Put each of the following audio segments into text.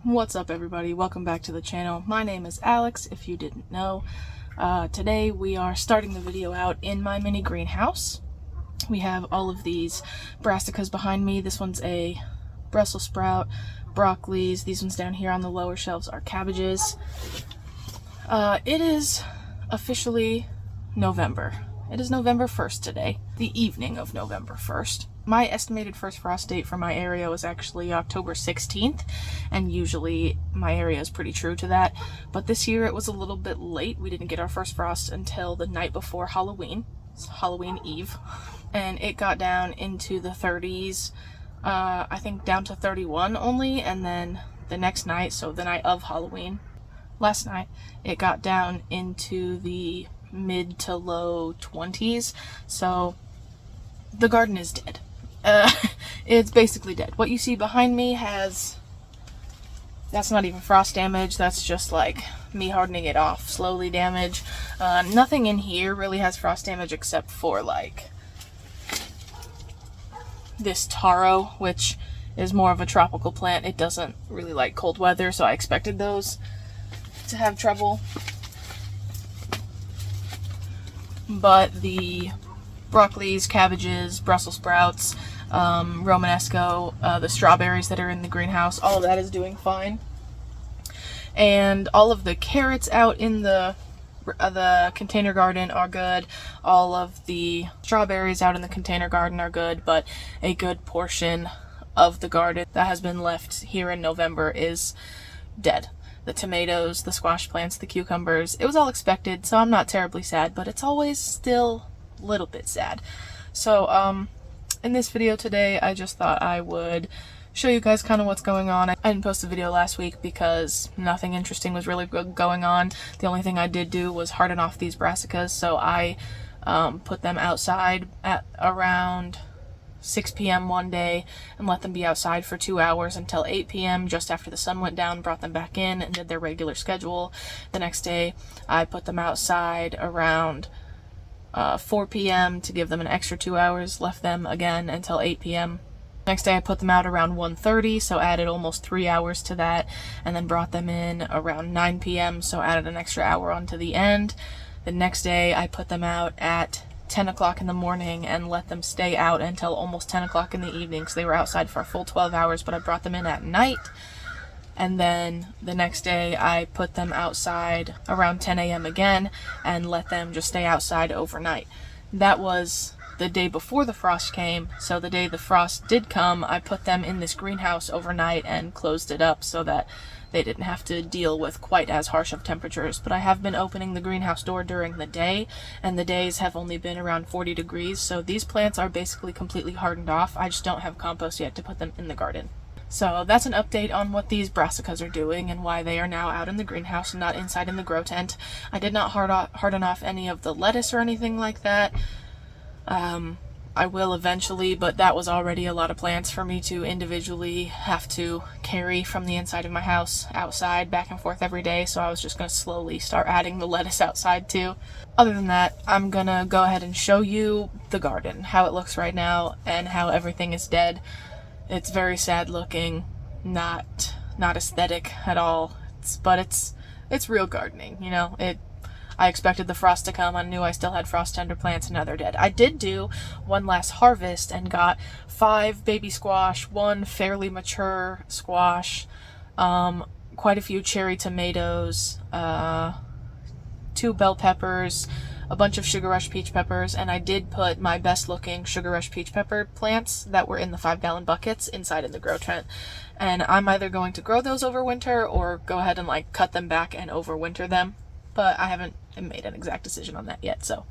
What's up everybody, welcome back to the channel. My name is Alex, if you didn't know. Today we are starting the video out in my mini greenhouse. We have all of these brassicas behind me. This one's a Brussels sprout, broccolis. These ones down here on the lower shelves are cabbages. It is officially November. It is November 1st today, the evening of November 1st. My estimated first frost date for my area was actually October 16th, and usually my area is pretty true to that, but this year it was a little bit late. We didn't get our first frost until the night before Halloween. It's Halloween Eve, and it got down into the 30s, I think down to 31 only, and then the next night, so the night of Halloween, last night, it got down into the mid to low 20s, so the garden is dead. It's basically dead. What you see behind me that's not even frost damage, that's just like me hardening it off slowly damage. Nothing in here really has frost damage except for like this taro, which is more of a tropical plant. It doesn't really like cold weather, so I expected those to have trouble. But the broccolis, cabbages, Brussels sprouts, Romanesco, the strawberries that are in the greenhouse, all of that is doing fine. And all of the carrots out in the container garden are good. All of the strawberries out in the container garden are good, but a good portion of the garden that has been left here in November is dead. The tomatoes, the squash plants, the cucumbers, it was all expected, so I'm not terribly sad, but it's always still a little bit sad. So, in this video today, I just thought I would show you guys kind of what's going on. I didn't post a video last week because nothing interesting was really going on. The only thing I did do was harden off these brassicas, so I put them outside at around 6 p.m. one day and let them be outside for 2 hours until 8 p.m. just after the sun went down, brought them back in and did their regular schedule. The next day I put them outside around 4 p.m. to give them an extra 2 hours, left them again until 8 p.m. Next day I put them out around 1:30, so added almost 3 hours to that, and then brought them in around 9 p.m. so added an extra hour onto the end. The next day I put them out at 10 o'clock in the morning and let them stay out until almost 10 o'clock in the evening, so they were outside for a full 12 hours, but I brought them in at night. And then the next day I put them outside around 10 a.m. again and let them just stay outside overnight. That was the day before the frost came, so the day the frost did come, I put them in this greenhouse overnight and closed it up so that they didn't have to deal with quite as harsh of temperatures. But I have been opening the greenhouse door during the day, and the days have only been around 40 degrees, so these plants are basically completely hardened off. I just don't have compost yet to put them in the garden. So that's an update on what these brassicas are doing and why they are now out in the greenhouse and not inside in the grow tent. I did not harden off any of the lettuce or anything like that. I will eventually, but that was already a lot of plants for me to individually have to carry from the inside of my house outside back and forth every day, so I was just going to slowly start adding the lettuce outside too. Other than that, I'm going to go ahead and show you the garden, how it looks right now and how everything is dead. It's very sad looking, not aesthetic at all, but it's real gardening, you know. I expected the frost to come. I knew I still had frost tender plants, and now they're dead. I did do one last harvest and got 5 baby squash, 1 fairly mature squash, quite a few cherry tomatoes, 2 bell peppers, a bunch of sugar rush peach peppers, and I did put my best looking sugar rush peach pepper plants that were in the 5-gallon buckets inside in the grow tent. And I'm either going to grow those over winter or go ahead and like cut them back and overwinter them. But I haven't made an exact decision on that yet, so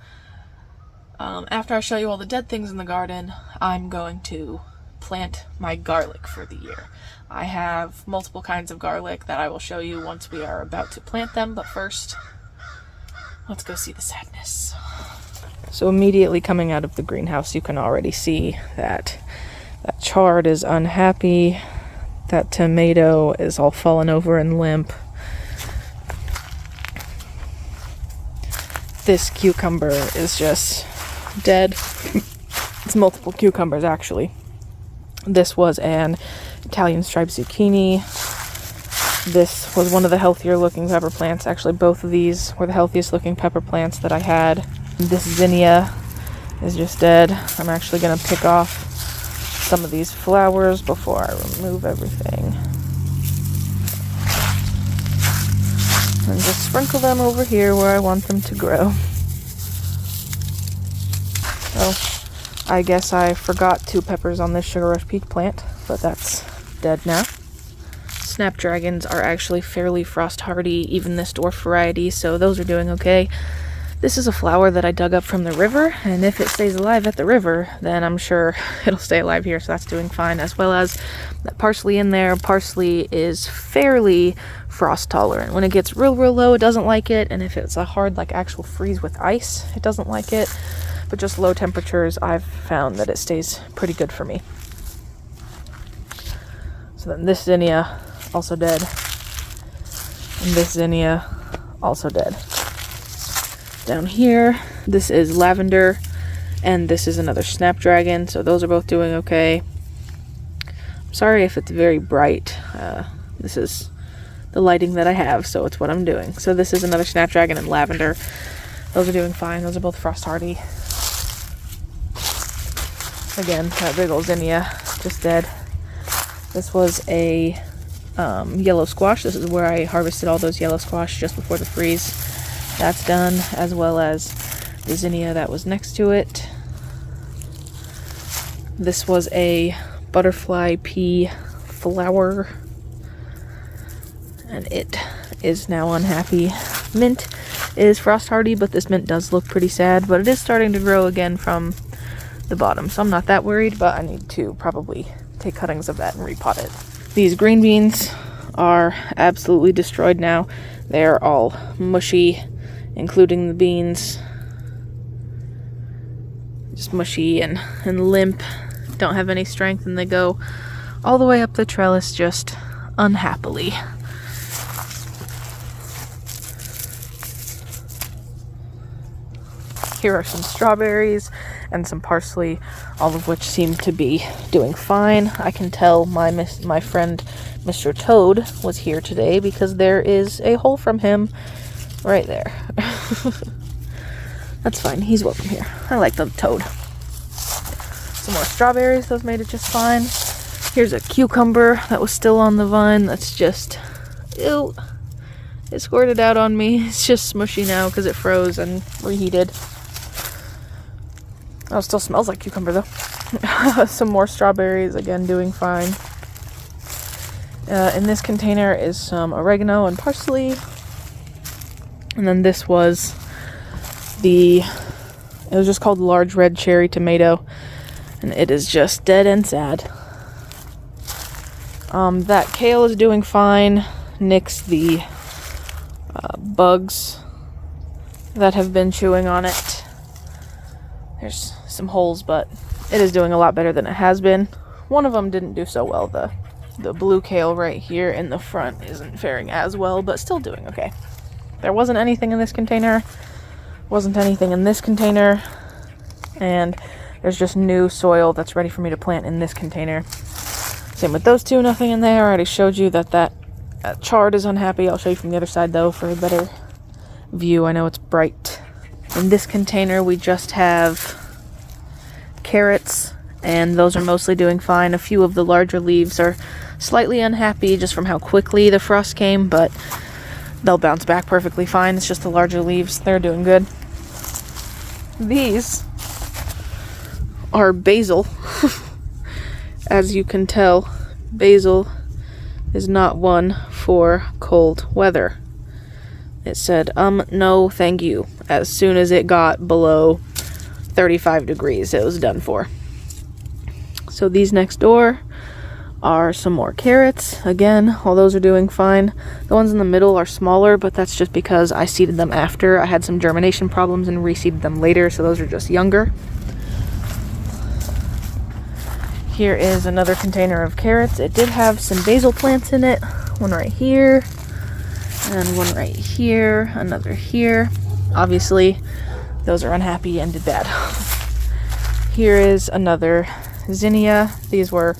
after I show you all the dead things in the garden, I'm going to plant my garlic for the year. I have multiple kinds of garlic that I will show you once we are about to plant them, but first, let's go see the sadness. So immediately coming out of the greenhouse, you can already see that that chard is unhappy, that tomato is all fallen over and limp. This cucumber is just dead. It's multiple cucumbers actually. This was an Italian striped zucchini. This was one of the healthier looking pepper plants. Actually, both of these were the healthiest looking pepper plants that I had. This zinnia is just dead. I'm actually going to pick off some of these flowers before I remove everything. And just sprinkle them over here where I want them to grow. Oh, I guess I forgot 2 peppers on this Sugar Rush Peak plant, but that's dead now. Snapdragons are actually fairly frost hardy, even this dwarf variety, so those are doing okay. This is a flower that I dug up from the river, and if it stays alive at the river, then I'm sure it'll stay alive here, so that's doing fine, as well as that parsley in there. Parsley is fairly frost tolerant. When it gets real low, it doesn't like it, and if it's a hard, like, actual freeze with ice, it doesn't like it. But just low temperatures, I've found that it stays pretty good for me. So then this zinnia, also dead. And this zinnia, also dead. Down here, this is lavender, and this is another snapdragon, so those are both doing okay. I'm sorry if it's very bright. This is the lighting that I have, so it's what I'm doing. So this is another snapdragon and lavender. Those are doing fine. Those are both frost hardy. Again, that big old zinnia, just dead. This was a yellow squash. This is where I harvested all those yellow squash just before the freeze. That's done, as well as the zinnia that was next to it. This was a butterfly pea flower, and it is now unhappy. Mint is frost hardy, but this mint does look pretty sad, but it is starting to grow again from the bottom, so I'm not that worried, but I need to probably take cuttings of that and repot it. These green beans are absolutely destroyed now. They're all mushy, including the beans. Just mushy and limp. Don't have any strength, and they go all the way up the trellis just unhappily. Here are some strawberries and some parsley, all of which seem to be doing fine. I can tell my friend Mr. Toad was here today because there is a hole from him right there. That's fine. He's welcome here. I like the toad. Some more strawberries. Those made it just fine. Here's a cucumber that was still on the vine. That's just... ew. It squirted out on me. It's just smushy now because it froze and reheated. Oh, it still smells like cucumber though. Some more strawberries. Again, doing fine. In this container is some oregano and parsley. And then this was it was just called large red cherry tomato, and it is just dead and sad. That kale is doing fine. Nix the bugs that have been chewing on it. There's some holes, but it is doing a lot better than it has been. One of them didn't do so well. The blue kale right here in the front isn't faring as well, but still doing okay. There wasn't anything in this container, wasn't anything in this container, and there's just new soil that's ready for me to plant in this container. Same with those two, nothing in there. I already showed you that chard is unhappy. I'll show you from the other side though for a better view. I know it's bright. In this container we just have carrots, and those are mostly doing fine. A few of the larger leaves are slightly unhappy just from how quickly the frost came, but they'll bounce back perfectly fine. It's just the larger leaves. They're doing good. These are basil. As you can tell, basil is not one for cold weather. It said, no, thank you. As soon as it got below 35 degrees, it was done for. So these next door are some more carrots. Again, all those are doing fine. The ones in the middle are smaller, but that's just because I seeded them after. I had some germination problems and reseeded them later, so those are just younger. Here is another container of carrots. It did have some basil plants in it. One right here, and one right here, another here. Obviously, those are unhappy and did bad. Here is another zinnia. These were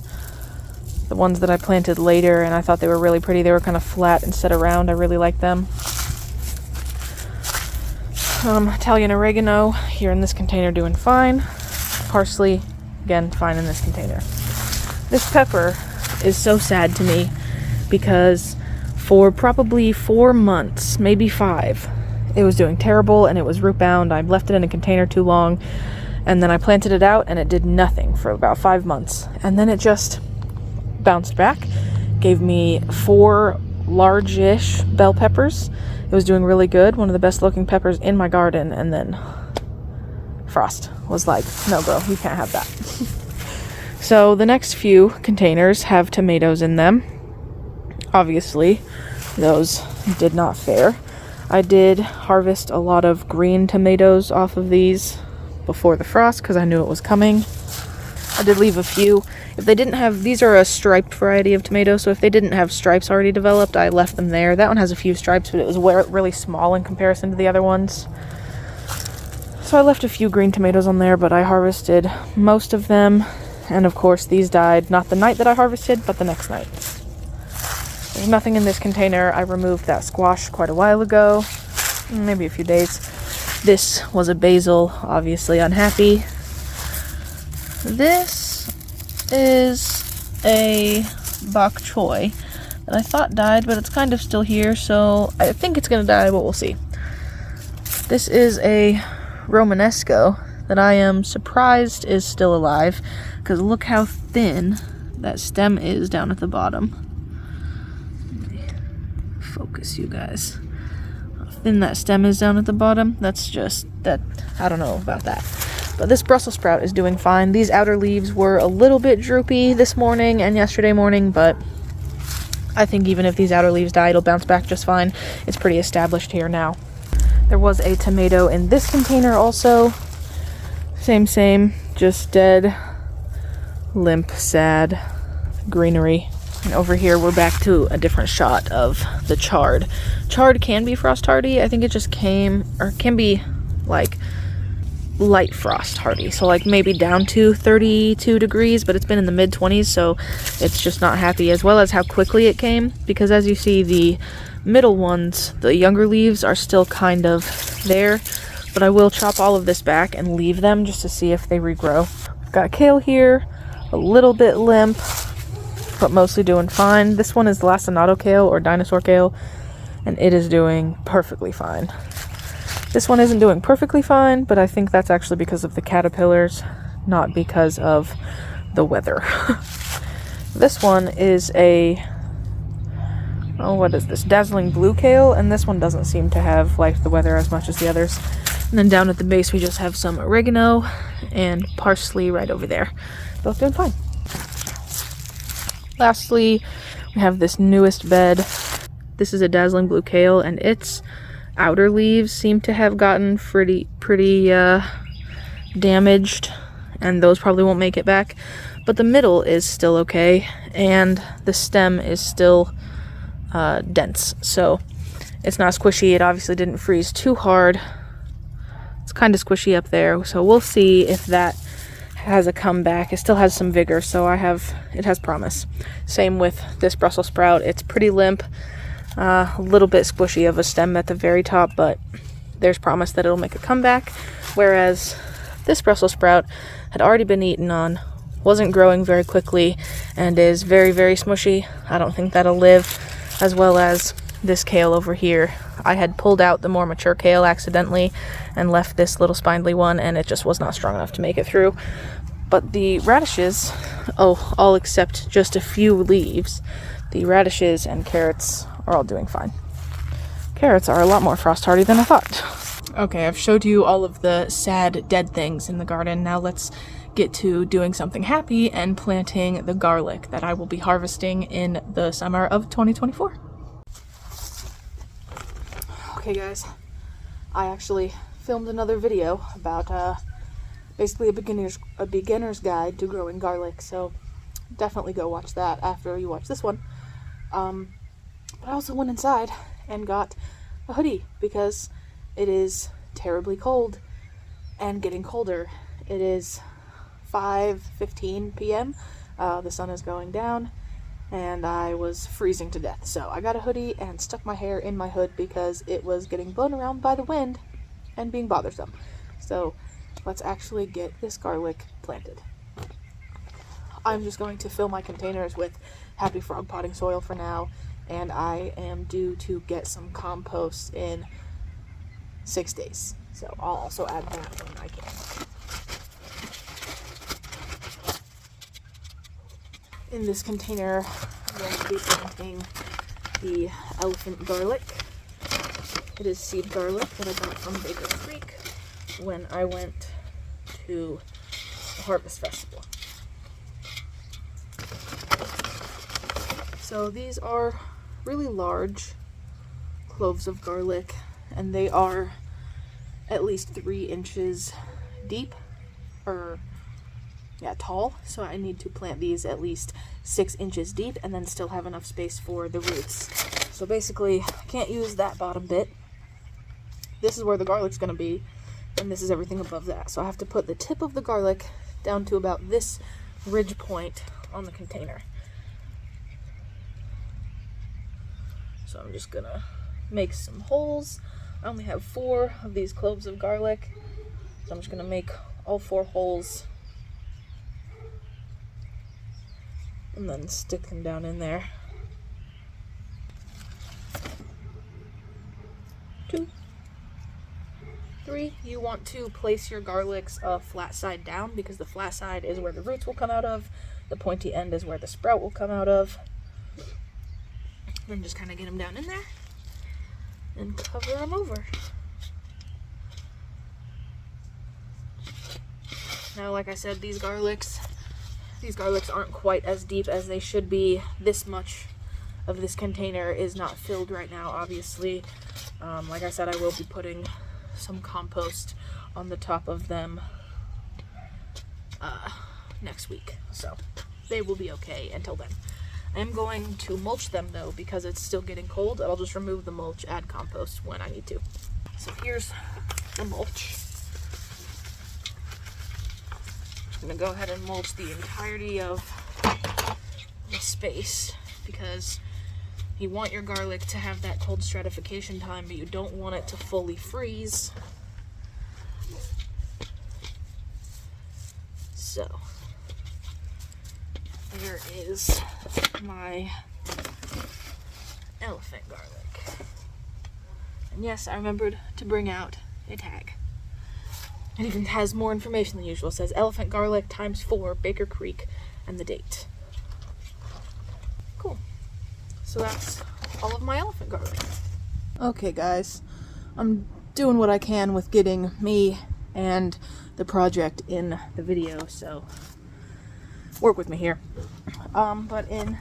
the ones that I planted later, and I thought they were really pretty. They were kind of flat instead of round. I really like them. Italian oregano here in this container doing fine. Parsley, again, fine in this container. This pepper is so sad to me because for probably 4 months, maybe 5, it was doing terrible and it was root bound. I left it in a container too long, and then I planted it out and it did nothing for about 5 months. And then it just bounced back, gave me 4 large-ish bell peppers. It was doing really good, one of the best looking peppers in my garden, and then Frost was like, no bro, you can't have that. So the next few containers have tomatoes in them. Obviously, those did not fare. I did harvest a lot of green tomatoes off of these before the frost because I knew it was coming. I did leave a few. If they didn't have, these are a striped variety of tomato, so if they didn't have stripes already developed, I left them there. That one has a few stripes, but it was really small in comparison to the other ones. So I left a few green tomatoes on there, but I harvested most of them. And of course, these died not the night that I harvested, but the next night. There's nothing in this container. I removed that squash quite a while ago, maybe a few days. This was a basil, obviously unhappy. This is a bok choy that I thought died, but it's kind of still here, so I think it's gonna die, but we'll see. This is a Romanesco that I am surprised is still alive, because look how thin that stem is down at the bottom. Let me focus you guys. How thin that stem is down at the bottom. That's just, that, I don't know about that. But this Brussels sprout is doing fine. These outer leaves were a little bit droopy this morning and yesterday morning, but I think even if these outer leaves die, it'll bounce back just fine. It's pretty established here now. There was a tomato in this container also. Same, just dead, limp, sad greenery. And over here, we're back to a different shot of the chard. Chard can be frost hardy. I think it just can be like light frost hardy, so like maybe down to 32 degrees, but it's been in the mid 20s, so it's just not happy, as well as how quickly it came, because as you see, the middle ones, the younger leaves, are still kind of there, but I will chop all of this back and leave them just to see if they regrow. I've got kale here, a little bit limp, but mostly doing fine. This one is lacinato kale or dinosaur kale, and it is doing perfectly fine. This one isn't doing perfectly fine, but I think that's actually because of the caterpillars, not because of the weather. This one is a, oh, what is this? Dazzling blue kale, and this one doesn't seem to have liked the weather as much as the others. And then down at the base, we just have some oregano and parsley right over there. Both doing fine. Lastly, we have this newest bed. This is a dazzling blue kale, and its outer leaves seem to have gotten pretty damaged, and those probably won't make it back. But the middle is still okay, and the stem is still dense, so it's not squishy. It obviously didn't freeze too hard. It's kind of squishy up there, so we'll see if that has a comeback. It still has some vigor, so it has promise. Same with this Brussels sprout. It's pretty limp. A little bit squishy of a stem at the very top, but there's promise that it'll make a comeback. Whereas this Brussels sprout had already been eaten on, wasn't growing very quickly, and is very, very smushy. I don't think that'll live, as well as this kale over here. I had pulled out the more mature kale accidentally and left this little spindly one, and it just was not strong enough to make it through. But the radishes, all except just a few leaves, the radishes and carrots are all doing fine. Carrots are a lot more frost hardy than I thought. Okay, I've showed you all of the sad, dead things in the garden. Now let's get to doing something happy and planting the garlic that I will be harvesting in the summer of 2024. Okay guys, I actually filmed another video about basically a beginner's guide to growing garlic, so definitely go watch that after you watch this one. But I also went inside and got a hoodie because it is terribly cold and getting colder. It is 5:15 p.m. The sun is going down, and I was freezing to death. So I got a hoodie and stuck my hair in my hood because it was getting blown around by the wind and being bothersome. So let's actually get this garlic planted. I'm just going to fill my containers with Happy Frog potting soil for now, and I am due to get some compost in 6 days. So I'll also add that when I can. In this container, I'm going to be planting the elephant garlic. It is seed garlic that I got from Baker Creek when I went to the Harvest Festival. So these are really large cloves of garlic, and they are at least 3 inches deep, or tall. So I need to plant these at least 6 inches deep and then still have enough space for the roots. So basically, I can't use that bottom bit. This is where the garlic's going to be, and this is everything above that. So I have to put the tip of the garlic down to about this ridge point on the container. So I'm just gonna make some holes. I only have 4 of these cloves of garlic, so I'm just gonna make all 4 holes and then stick them down in there. 2, 3. You want to place your garlics flat side down, because the flat side is where the roots will come out of. The pointy end is where the sprout will come out of. Then just kind of get them down in there and cover them over. Now, like I said, these garlics aren't quite as deep as they should be. This much of this container is not filled right now, obviously. Like I said, I will be putting some compost on the top of them next week, so they will be okay until then. I am going to mulch them though, because it's still getting cold. I'll just remove the mulch, add compost when I need to. So here's the mulch. I'm gonna go ahead and mulch the entirety of the space, because you want your garlic to have that cold stratification time, but you don't want it to fully freeze. So here is my elephant garlic. And yes, I remembered to bring out a tag. It even has more information than usual. It says elephant garlic ×4, Baker Creek, and the date. Cool. So that's all of my elephant garlic. Okay guys, I'm doing what I can with getting me and the project in the video, so work with me here. But in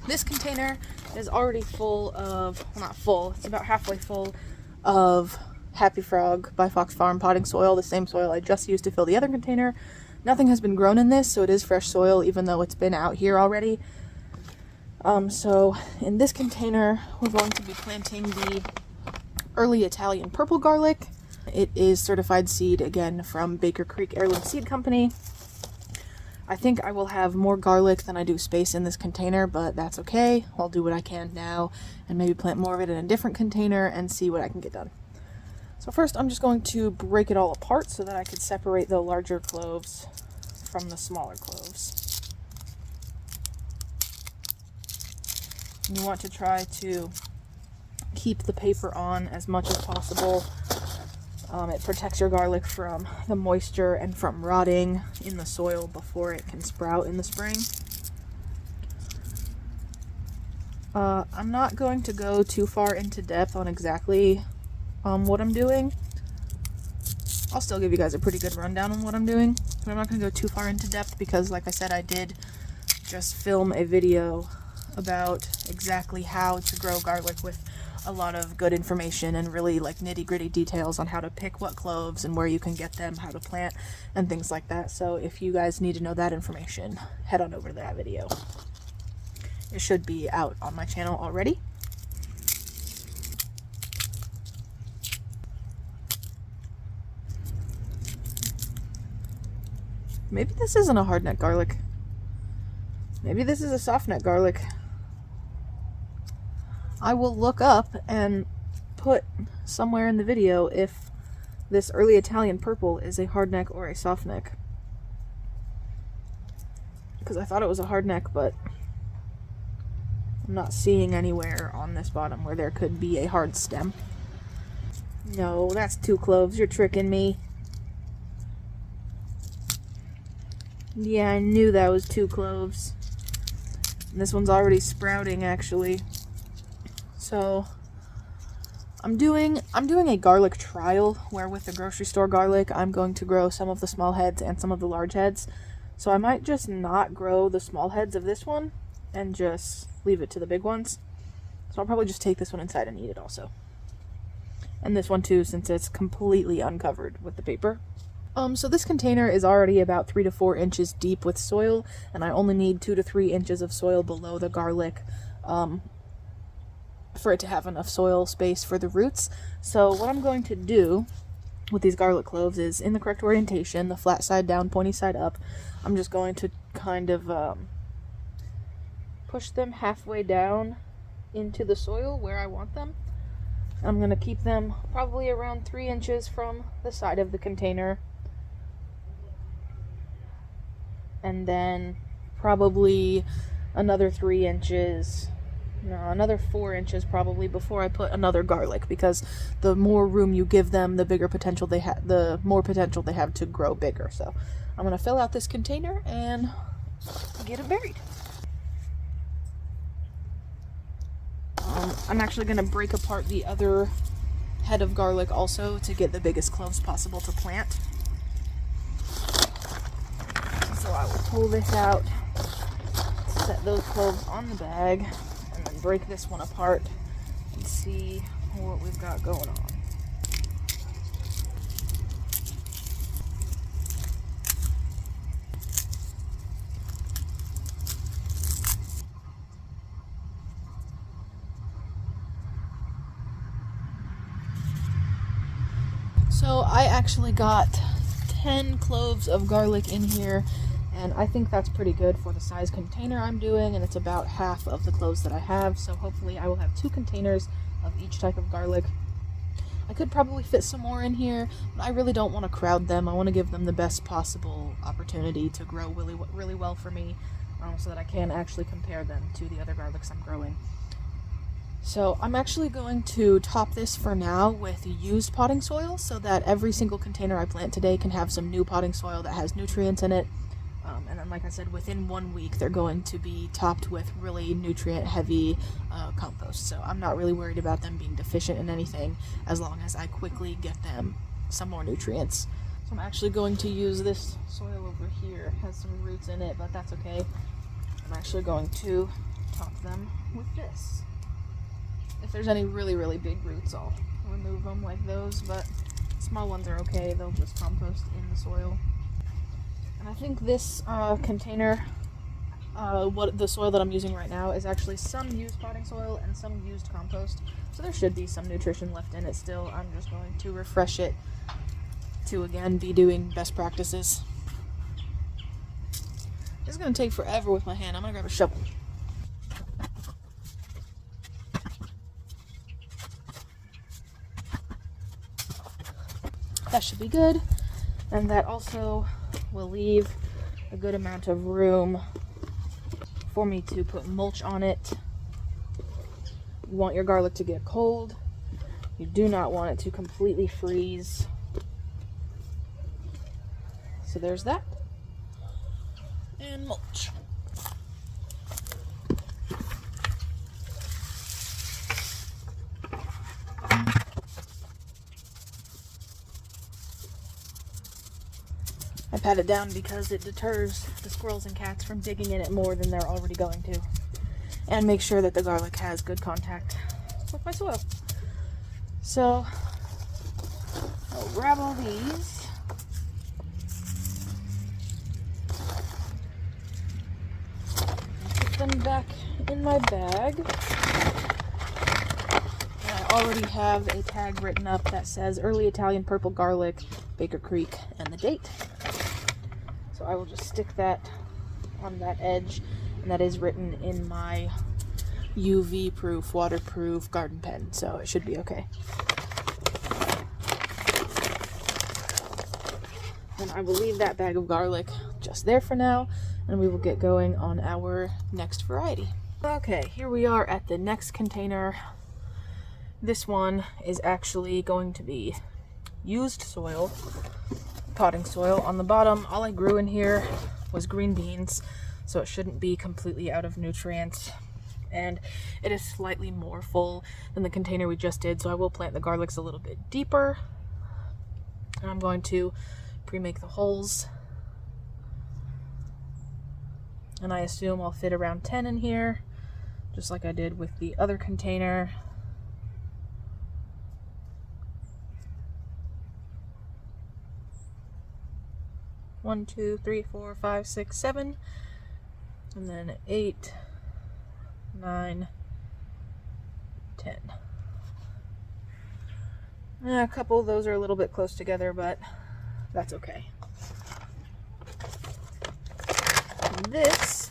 this container is already full of, well, not full, it's about halfway full of Happy Frog by Fox Farm potting soil, the same soil I just used to fill the other container. Nothing has been grown in this, so it is fresh soil, even though it's been out here already. So in this container, we're going to be planting the early Italian purple garlic. It is certified seed, again, from Baker Creek Heirloom Seed Company. I think I will have more garlic than I do space in this container, but that's okay. I'll do what I can now and maybe plant more of it in a different container and see what I can get done. So first I'm just going to break it all apart so that I can separate the larger cloves from the smaller cloves. You want to try to keep the paper on as much as possible. It protects your garlic from the moisture and from rotting in the soil before it can sprout in the spring. I'm not going to go too far into depth on exactly what I'm doing. I'll still give you guys a pretty good rundown on what I'm doing, but I'm not going to go too far into depth because, like I said, I did just film a video about exactly how to grow garlic with a lot of good information and really like nitty-gritty details on how to pick what cloves and where you can get them, how to plant, and things like that. So if you guys need to know that information, head on over to that video. It should be out on my channel already. Maybe this isn't a hardneck garlic. Maybe this is a softneck garlic. I will look up and put somewhere in the video if this early Italian purple is a hard neck or a soft neck. Because I thought it was a hard neck, but I'm not seeing anywhere on this bottom where there could be a hard stem. No, that's 2 cloves. You're tricking me. Yeah, I knew that was 2 cloves. And this one's already sprouting, actually. So I'm doing a garlic trial where with the grocery store garlic, I'm going to grow some of the small heads and some of the large heads. So I might just not grow the small heads of this one and just leave it to the big ones. So I'll probably just take this one inside and eat it also. And this one too, since it's completely uncovered with the paper. So this container is already about 3 to 4 inches deep with soil, and I only need 2 to 3 inches of soil below the garlic for it to have enough soil space for the roots. So what I'm going to do with these garlic cloves is, in the correct orientation, the flat side down, pointy side up, I'm just going to kind of push them halfway down into the soil where I want them. I'm going to keep them probably around 3 inches from the side of the container. And then probably another 3 inches, no, another 4 inches probably before I put another garlic, because the more room you give them, the bigger potential they have, the more potential they have to grow bigger. So I'm going to fill out this container and get it buried. I'm actually going to break apart the other head of garlic also to get the biggest cloves possible to plant. So I will pull this out, set those cloves on the bag, and then break this one apart and see what we've got going on. So I actually got 10 cloves of garlic in here, and I think that's pretty good for the size container I'm doing, and it's about half of the cloves that I have, so hopefully I will have 2 containers of each type of garlic. I could probably fit some more in here, but I really don't want to crowd them. I want to give them the best possible opportunity to grow really well for me, so that I can actually compare them to the other garlics I'm growing. So I'm actually going to top this for now with used potting soil so that every single container I plant today can have some new potting soil that has nutrients in it. And then, like I said, within 1 week they're going to be topped with really nutrient heavy compost. So I'm not really worried about them being deficient in anything as long as I quickly get them some more nutrients. So I'm actually going to use this soil over here. It has some roots in it, but that's okay. I'm actually going to top them with this. If there's any really big roots, I'll remove them like those, but small ones are okay. They'll just compost in the soil. And I think this container, what the soil that I'm using right now, is actually some used potting soil and some used compost. So there should be some nutrition left in it still. I'm just going to refresh it to, again, be doing best practices. This is going to take forever with my hand. I'm going to grab a shovel. That should be good, and that also will leave a good amount of room for me to put mulch on it. You want your garlic to get cold. You do not want it to completely freeze. So there's that. And mulch. I pat it down because it deters the squirrels and cats from digging in it more than they're already going to. And make sure that the garlic has good contact with my soil. So, I'll grab all these. Put them back in my bag. And I already have a tag written up that says Early Italian Purple Garlic, Baker Creek, and the date. So I will just stick that on that edge, and that is written in my UV proof, waterproof garden pen, so it should be okay. And I will leave that bag of garlic just there for now, and we will get going on our next variety. Okay, here we are at the next container. This one is actually going to be used soil, potting soil. On the bottom, all I grew in here was green beans, so it shouldn't be completely out of nutrients. And it is slightly more full than the container we just did, so I will plant the garlics a little bit deeper. And I'm going to pre-make the holes. And I assume I'll fit around 10 in here, just like I did with the other container. One, 2, 3, 4, 5, 6, 7, and then 8, 9, 10. A couple of those are a little bit close together, but that's okay. This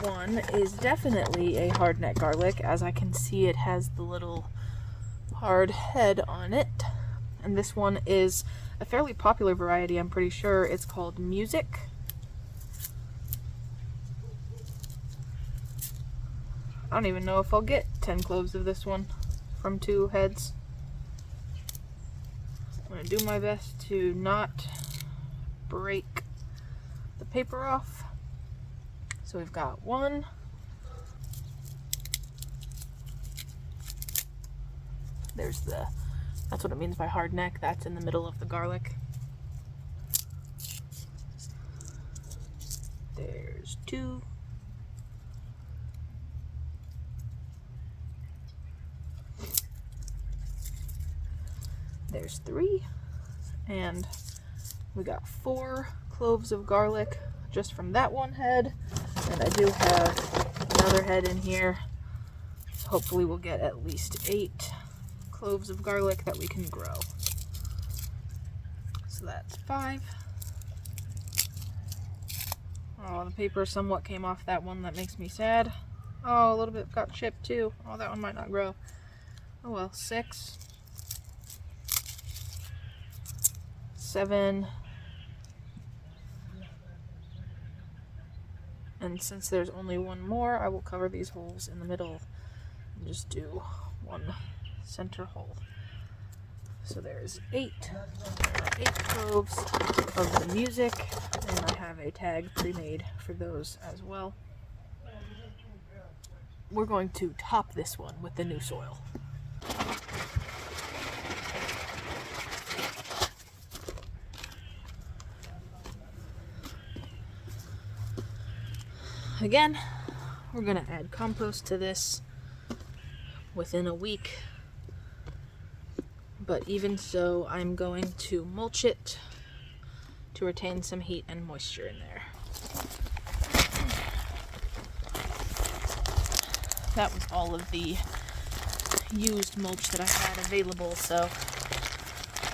one is definitely a hardneck garlic. As I can see, it has the little hard head on it. And this one is a fairly popular variety, I'm pretty sure. It's called Music. I don't even know if I'll get 10 cloves of this one from 2 heads. I'm going to do my best to not break the paper off. So we've got 1. That's what it means by hard neck. That's in the middle of the garlic. There's 2. There's 3. And we got 4 cloves of garlic just from that one head. And I do have another head in here. So hopefully we'll get at least 8 cloves of garlic that we can grow. So that's 5. Oh, the paper somewhat came off that one. That makes me sad. Oh, a little bit got chipped too. Oh, that one might not grow. Oh well, 6, 7, and since there's only 1 more, I will cover these holes in the middle and just do 1 center hole. So there's 8 cloves of the Music, and I have a tag pre-made for those as well. We're going to top this one with the new soil. Again, we're going to add compost to this within a week. But even so, I'm going to mulch it to retain some heat and moisture in there. That was all of the used mulch that I had available, so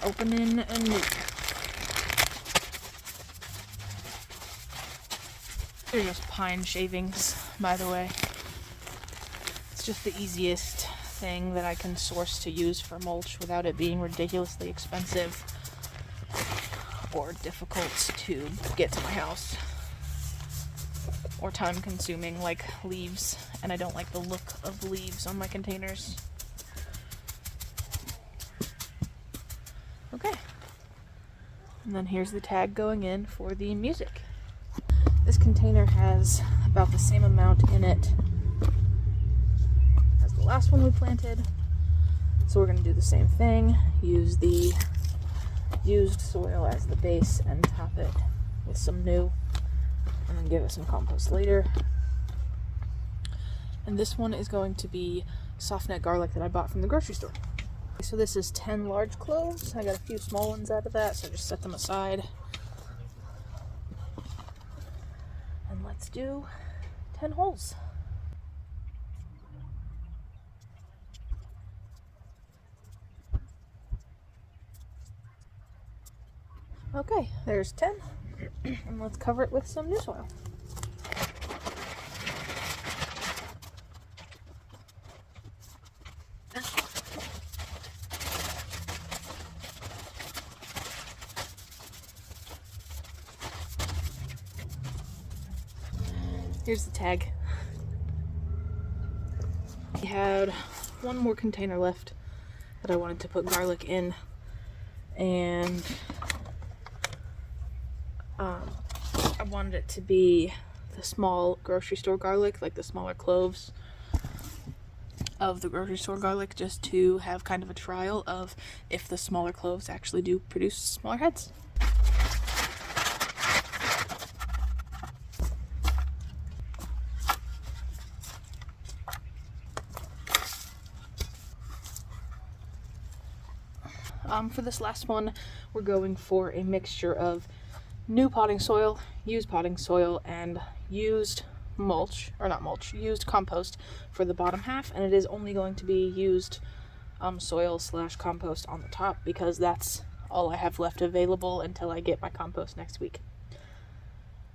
opening a new. They're just pine shavings, by the way. It's just the easiest thing that I can source to use for mulch without it being ridiculously expensive or difficult to get to my house or time consuming like leaves, and I don't like the look of leaves on my containers. Okay, and then here's the tag going in for the Music. This container has about the same amount in it as the last one we planted. So we're going to do the same thing. Use the used soil as the base and top it with some new. And then give it some compost later. And this one is going to be soft neck garlic that I bought from the grocery store. So this is 10 large cloves. I got a few small ones out of that, so I just set them aside. Let's do 10 holes. Okay, there's 10. And let's cover it with some new soil. Here's the tag. We had one more container left that I wanted to put garlic in, and I wanted it to be the small grocery store garlic, like the smaller cloves of the grocery store garlic, just to have kind of a trial of if the smaller cloves actually do produce smaller heads. For this last one, we're going for a mixture of new potting soil, and used mulch, or not mulch, used compost for the bottom half, and it is only going to be used soil / compost on the top because that's all I have left available until I get my compost next week.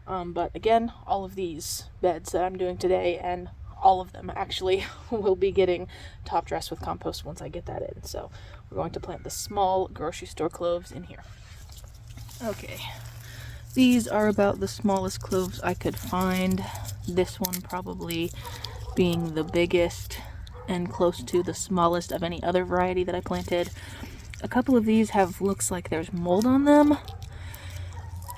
But again, all of these beds that I'm doing today, and all of them actually, will be getting top dressed with compost once I get that in. So we're going to plant the small grocery store cloves in here. Okay, these are about the smallest cloves I could find. This one probably being the biggest and close to the smallest of any other variety that I planted. A couple of these looks like there's mold on them,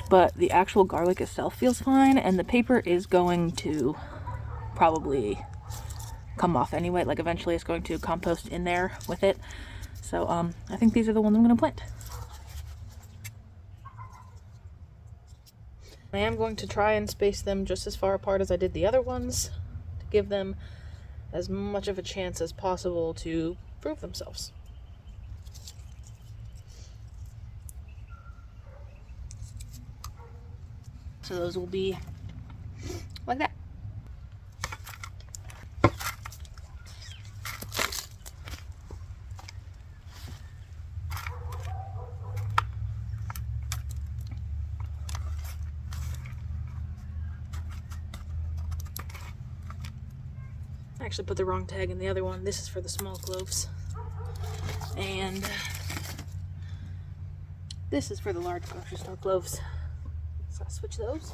but the actual garlic itself feels fine, and the paper is going to probably come off anyway. Like eventually it's going to compost in there with it. So I think these are the ones I'm going to plant. I am going to try and space them just as far apart as I did the other ones to give them as much of a chance as possible to prove themselves. So those will be like that. I actually put the wrong tag in the other one. This is for the small cloves. And this is for the large grocery store cloves. So I'll switch those.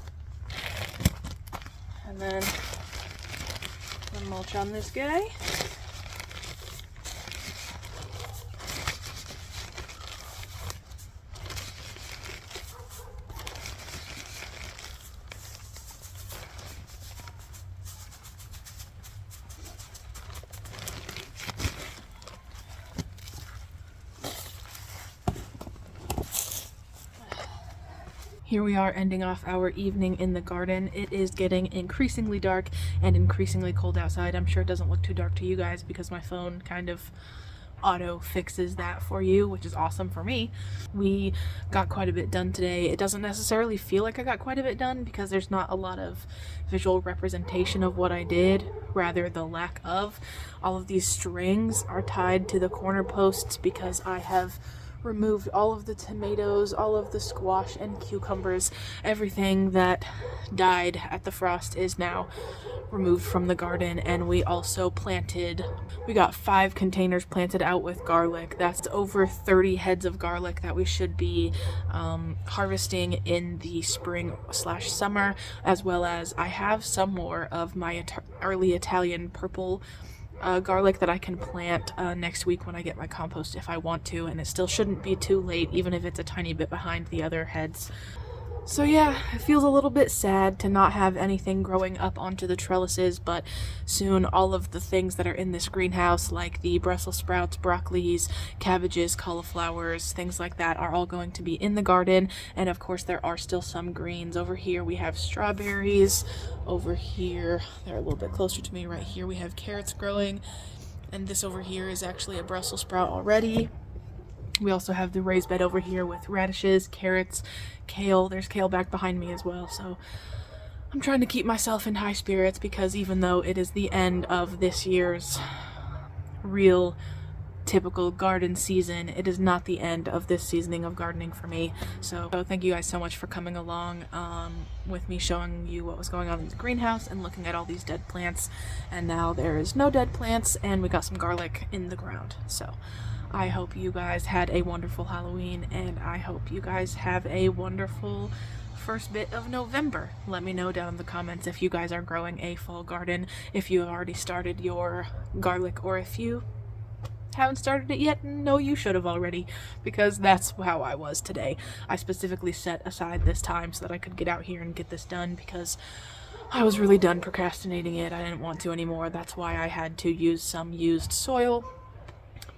And then the mulch on this guy. Here we are ending off our evening in the garden. It is getting increasingly dark and increasingly cold outside. I'm sure it doesn't look too dark to you guys because my phone kind of auto fixes that for you, which is awesome for me. We got quite a bit done today. It doesn't necessarily feel like I got quite a bit done because there's not a lot of visual representation of what I did, rather the lack of. All of these strings are tied to the corner posts because I have removed all of the tomatoes, all of the squash and cucumbers. Everything that died at the frost is now removed from the garden, and we also we got 5 containers planted out with garlic. That's over 30 heads of garlic that we should be harvesting in the spring/summer, as well as I have some more of my early Italian purple garlic that I can plant next week when I get my compost if I want to, and it still shouldn't be too late even if it's a tiny bit behind the other heads. So yeah, it feels a little bit sad to not have anything growing up onto the trellises, but soon all of the things that are in this greenhouse, like the Brussels sprouts, broccolis, cabbages, cauliflowers, things like that, are all going to be in the garden. And of course there are still some greens. Over here we have strawberries. Over here, they're a little bit closer to me, right here we have carrots growing, and this over here is actually a Brussels sprout already. We also have the raised bed over here with radishes, carrots, kale. There's kale back behind me as well. So I'm trying to keep myself in high spirits because even though it is the end of this year's real typical garden season, it is not the end of this seasoning of gardening for me. So thank you guys so much for coming along with me, showing you what was going on in the greenhouse and looking at all these dead plants. And now there is no dead plants and we got some garlic in the ground. So I hope you guys had a wonderful Halloween, and I hope you guys have a wonderful first bit of November. Let me know down in the comments if you guys are growing a fall garden, if you have already started your garlic, or if you haven't started it yet. No, you should have already, because that's how I was today. I specifically set aside this time so that I could get out here and get this done, because I was really done procrastinating it. I didn't want to anymore. That's why I had to use some used soil.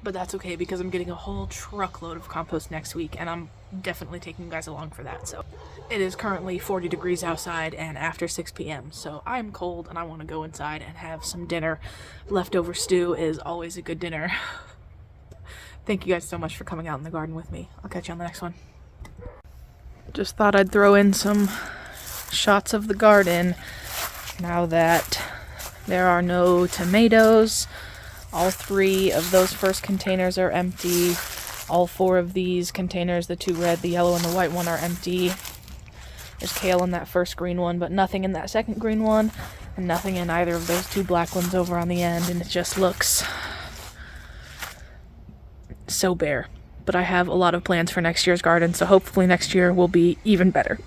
But that's okay, because I'm getting a whole truckload of compost next week, and I'm definitely taking you guys along for that. So it is currently 40 degrees outside and after 6 p.m. So I'm cold and I want to go inside and have some dinner. Leftover stew is always a good dinner. Thank you guys so much for coming out in the garden with me. I'll catch you on the next one. Just thought I'd throw in some shots of the garden now that there are no tomatoes. All 3 of those first containers are empty. All 4 of these containers, the 2 red, the yellow, and the white one, are empty. There's kale in that first green one, but nothing in that second green one, and nothing in either of those 2 black ones over on the end, and it just looks so bare. But I have a lot of plans for next year's garden, so hopefully next year will be even better.